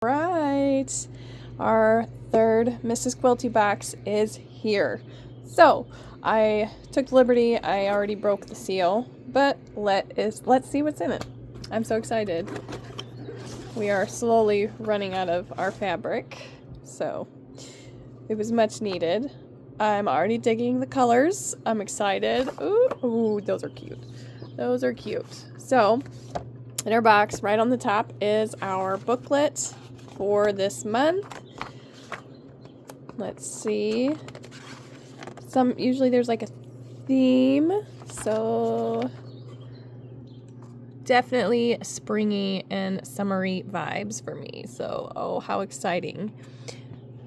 Right, our third Mrs.Quilty box is here. So I took the liberty. I already broke the seal, but let's see what's in it. I'm so excited. We are slowly running out of our fabric, so it was much needed. I'm already digging the colors. I'm excited. Ooh, those are cute. Those are cute. So in our box, right on the top, is our booklet for this month. Let's see. Usually there's like a theme, so definitely springy and summery vibes for me. So, oh, how exciting.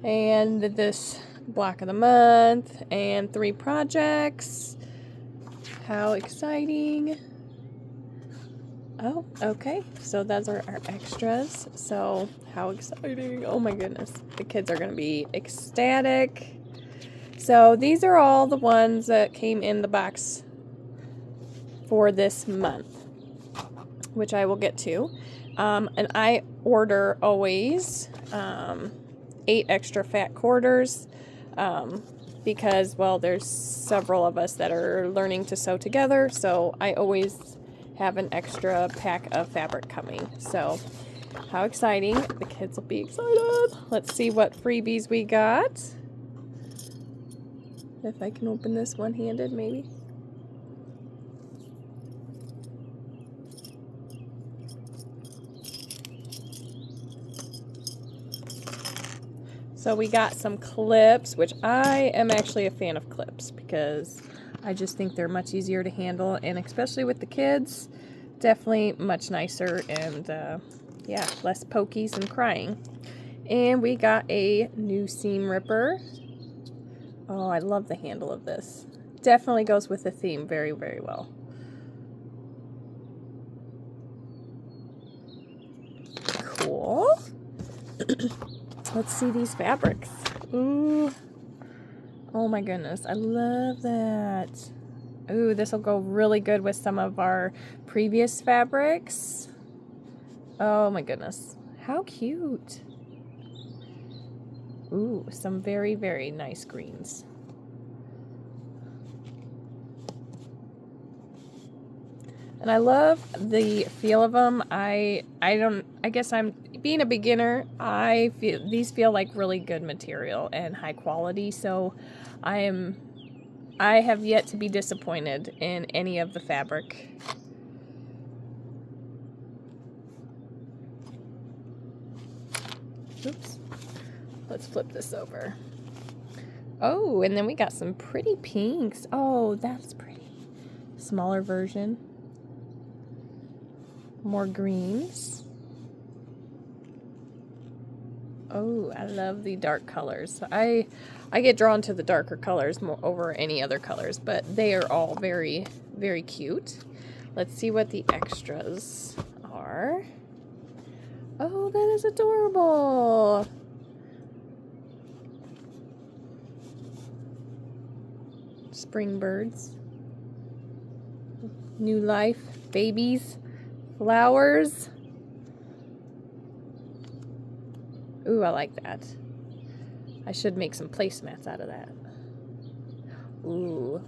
And this block of the month and 3 projects. How exciting. Oh, okay. So those are our extras. So how exciting. Oh my goodness. The kids are going to be ecstatic. So these are all the ones that came in the box for this month, which I will get to. And I order always 8 extra fat quarters because, well, there's several of us that are learning to sew together. So I always have an extra pack of fabric coming. So how exciting. The kids will be excited. Let's see what freebies we got. If I can open this one-handed, maybe. So we got some clips, which I am actually a fan of clips because I just think they're much easier to handle, and especially with the kids, definitely much nicer and yeah, less pokies and crying. And we got a new seam ripper. Oh, I love the handle of this. Definitely goes with the theme very, very well. Cool. Let's see these fabrics. Ooh. Oh my goodness, I love that. Ooh, this will go really good with some of our previous fabrics. Oh my goodness, how cute. Ooh, some very, very nice greens. And I love the feel of them. I guess I'm being a beginner. These feel like really good material and high quality. So I have yet to be disappointed in any of the fabric. Oops. Let's flip this over. Oh, and then we got some pretty pinks. Oh, that's pretty. Smaller version. More greens. Oh, I love the dark colors. I get drawn to the darker colors more over any other colors, but they are all very, very cute. Let's see what the extras are. Oh, that is adorable. Spring birds. New life. Babies. Flowers. Ooh, I like that. I should make some placemats out of that. Ooh.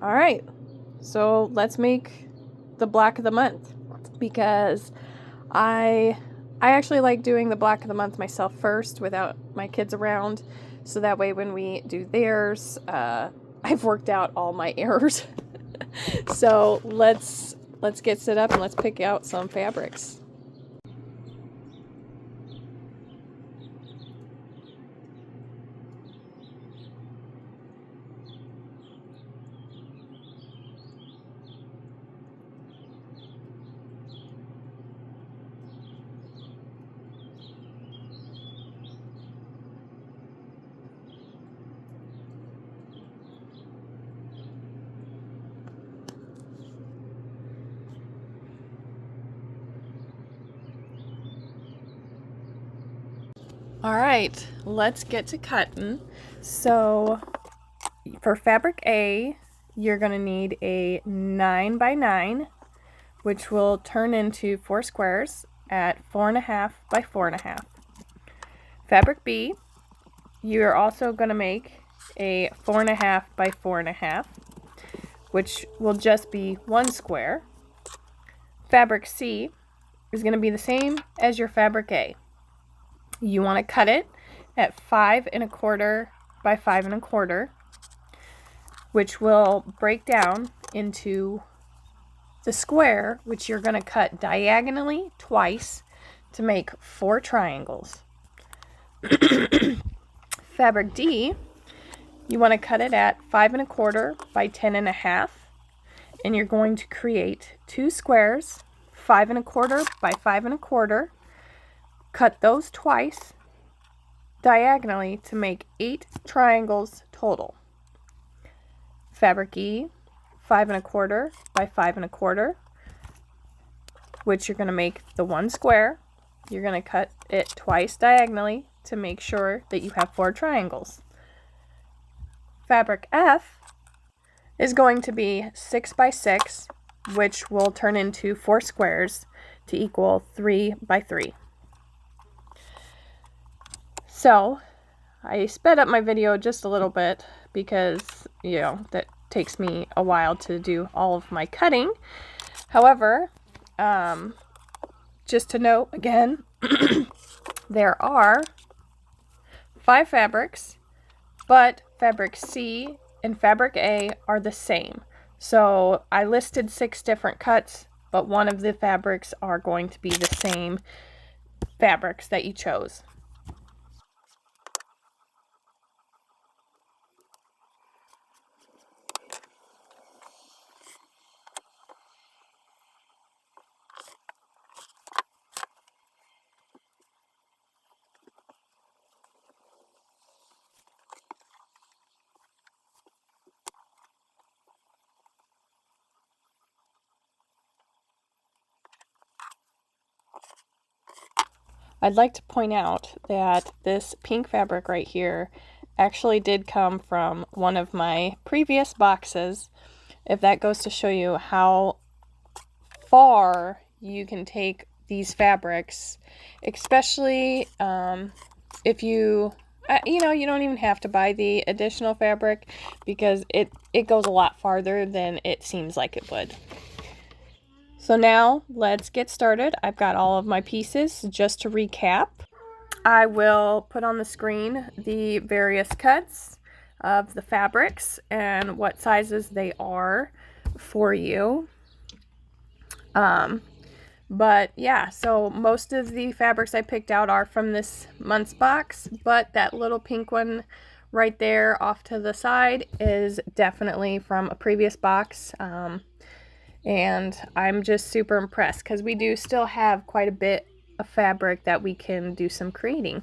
All right. So let's make the block of the month because I actually like doing the block of the month myself first without my kids around. So that way when we do theirs, I've worked out all my errors. So let's get set up and let's pick out some fabrics. All right, let's get to cutting. So for fabric A, you're going to need a 9 by 9, which will turn into 4 squares at 4.5 by 4.5. Fabric B, you're also going to make a 4.5 by 4.5, which will just be 1 square. Fabric C is going to be the same as your fabric A. You want to cut it at 5.25 by 5.25, which will break down into the square, which you're going to cut diagonally twice to make 4 triangles. Fabric D, you want to cut it at 5.25 by 10.5, and you're going to create 2 squares, 5.25 by 5.25, cut those twice diagonally to make 8 triangles total. Fabric E, 5.25 by 5.25, which you're going to make the 1 square. You're going to cut it twice diagonally to make sure that you have 4 triangles. Fabric F is going to be 6 by 6, which will turn into 4 squares to equal 3 by 3. So I sped up my video just a little bit because, you know, that takes me a while to do all of my cutting. However, just to note again, there are 5 fabrics, but fabric C and fabric A are the same. So I listed 6 different cuts, but one of the fabrics are going to be the same fabrics that you chose. I'd like to point out that this pink fabric right here actually did come from one of my previous boxes. If that goes to show you how far you can take these fabrics, especially if you don't even have to buy the additional fabric because it goes a lot farther than it seems like it would. So now let's get started. I've got all of my pieces. Just to recap, I will put on the screen the various cuts of the fabrics and what sizes they are for you. But yeah, so most of the fabrics I picked out are from this month's box, but that little pink one right there off to the side is definitely from a previous box. And I'm just super impressed because we do still have quite a bit of fabric that we can do some creating.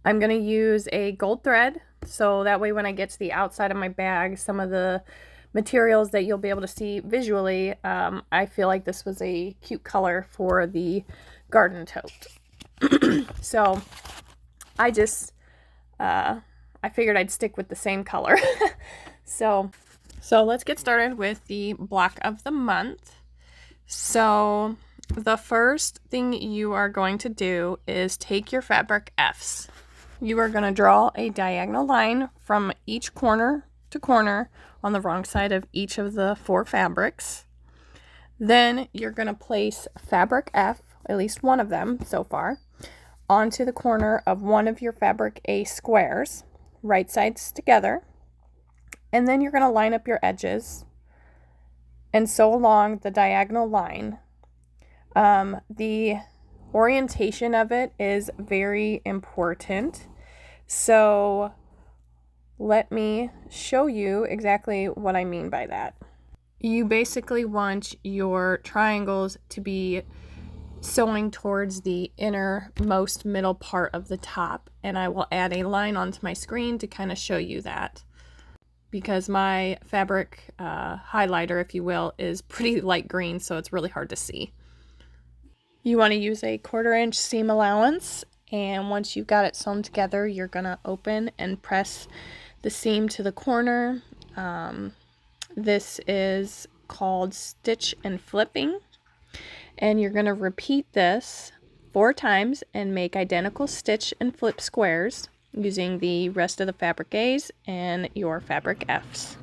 I'm going to use a gold thread, so that way when I get to the outside of my bag, some of the materials that you'll be able to see visually, I feel like this was a cute color for the garden tote. So I just, I figured I'd stick with the same color. So let's get started with the block of the month. So the first thing you are going to do is take your fabric Fs. You are going to draw a diagonal line from each corner to corner on the wrong side of each of the 4 fabrics. Then you're going to place fabric F, at least one of them so far, onto the corner of one of your fabric A squares, right sides together. And then you're going to line up your edges and sew along the diagonal line. The orientation of it is very important. So let me show you exactly what I mean by that. You basically want your triangles to be sewing towards the innermost middle part of the top, and I will add a line onto my screen to kind of show you that, because my fabric highlighter, if you will, is pretty light green, so it's really hard to see. You want to use a 1/4 inch seam allowance, and once you've got it sewn together, you're going to open and press the seam to the corner This is called stitch and flipping, and you're going to repeat this 4 times and make identical stitch and flip squares using the rest of the fabric A's and your fabric F's.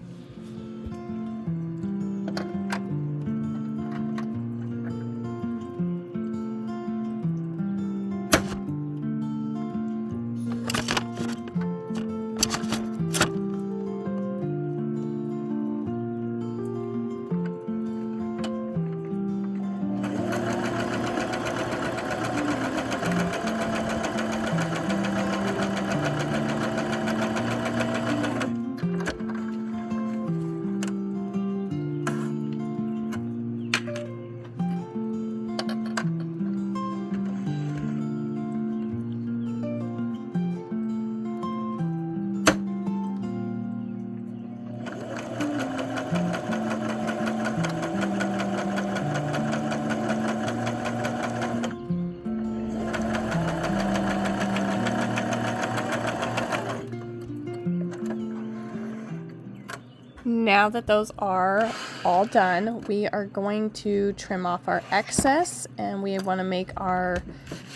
Now that those are all done, we are going to trim off our excess, and we want to make our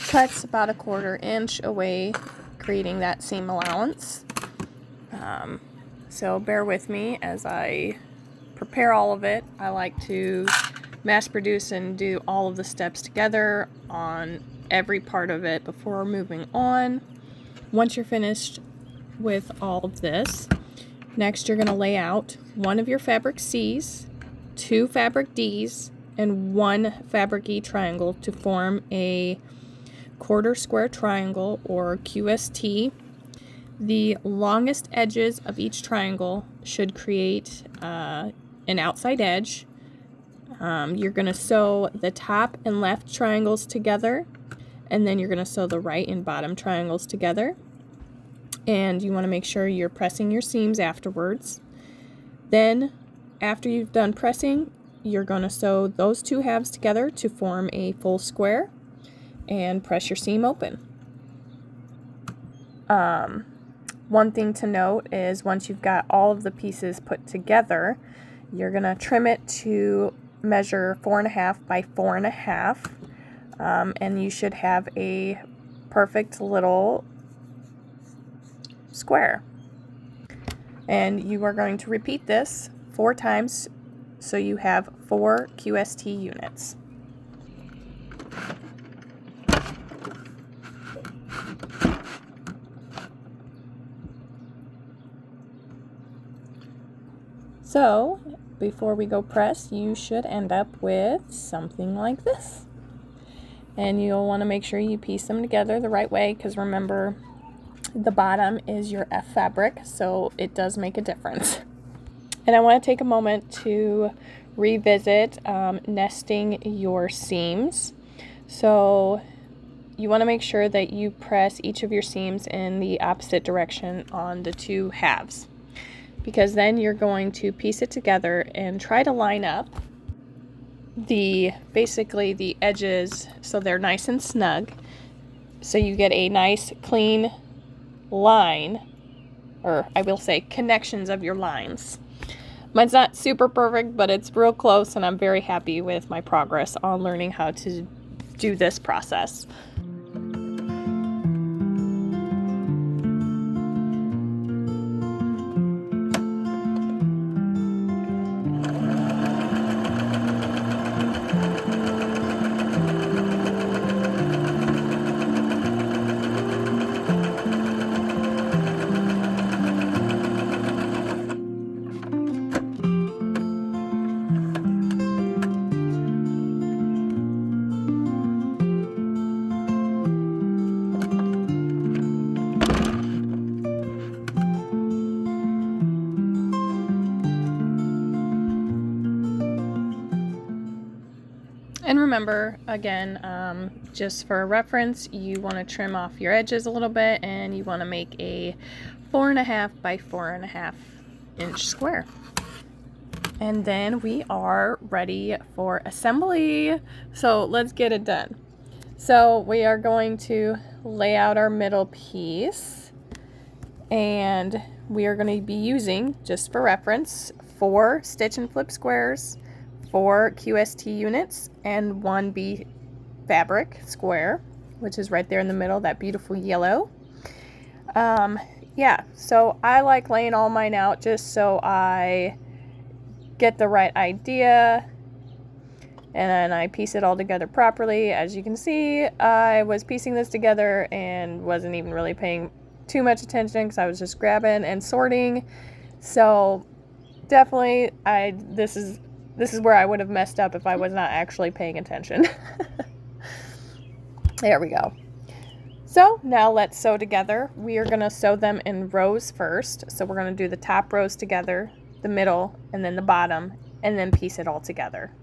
cuts about 1/4 inch away, creating that seam allowance. So bear with me as I prepare all of it. I like to mass produce and do all of the steps together on every part of it before moving on. Once you're finished with all of this, next you're going to lay out one of your fabric C's, 2 fabric D's, and 1 fabric E triangle to form a 1/4 square triangle, or QST. The longest edges of each triangle should create an outside edge. You're going to sew the top and left triangles together, and then you're going to sew the right and bottom triangles together. And you want to make sure you're pressing your seams afterwards. Then, after you've done pressing, you're going to sew those 2 halves together to form a full square and press your seam open. One thing to note is once you've got all of the pieces put together, you're going to trim it to measure 4.5 by 4.5, and you should have a perfect little square. And you are going to repeat this 4 times so you have 4 QST units. So before we go press, you should end up with something like this. And you'll want to make sure you piece them together the right way, because remember, the bottom is your F fabric, so it does make a difference. And I want to take a moment to revisit nesting your seams. So you want to make sure that you press each of your seams in the opposite direction on the 2 halves, because then you're going to piece it together and try to line up basically the edges so they're nice and snug, so you get a nice clean line, or I will say connections of your lines. Mine's not super perfect, but it's real close, and I'm very happy with my progress on learning how to do this process. And remember, again, just for reference, you want to trim off your edges a little bit, and you want to make a 4.5 by 4.5 inch square. And then we are ready for assembly. So let's get it done. So we are going to lay out our middle piece, and we are going to be using, just for reference, 4 stitch and flip squares, 4 QST units, and 1 B fabric square, which is right there in the middle, that beautiful yellow. Yeah, so I like laying all mine out just so I get the right idea and then I piece it all together properly. As you can see, I was piecing this together and wasn't even really paying too much attention because I was just grabbing and sorting. So definitely this is where I would have messed up if I was not actually paying attention. There we go. So now let's sew together. We are going to sew them in rows first. So we're going to do the top rows together, the middle, and then the bottom, and then piece it all together.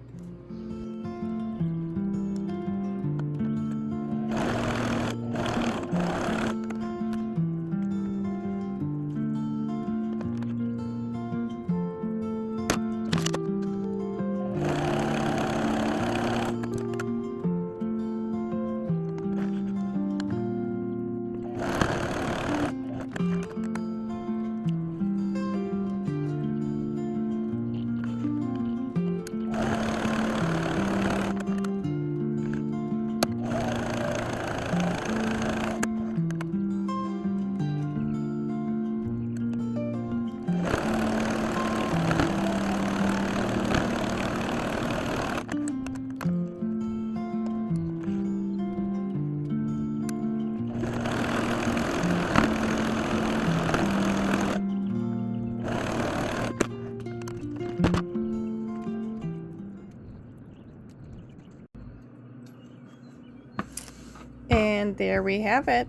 And there we have it,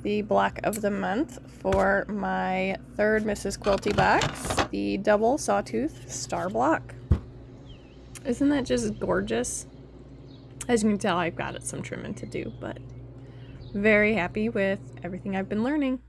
the block of the month for my third Mrs. Quilty box, the double Sawtooth star block. Isn't that just gorgeous? As you can tell, I've got some trimming to do, but very happy with everything I've been learning.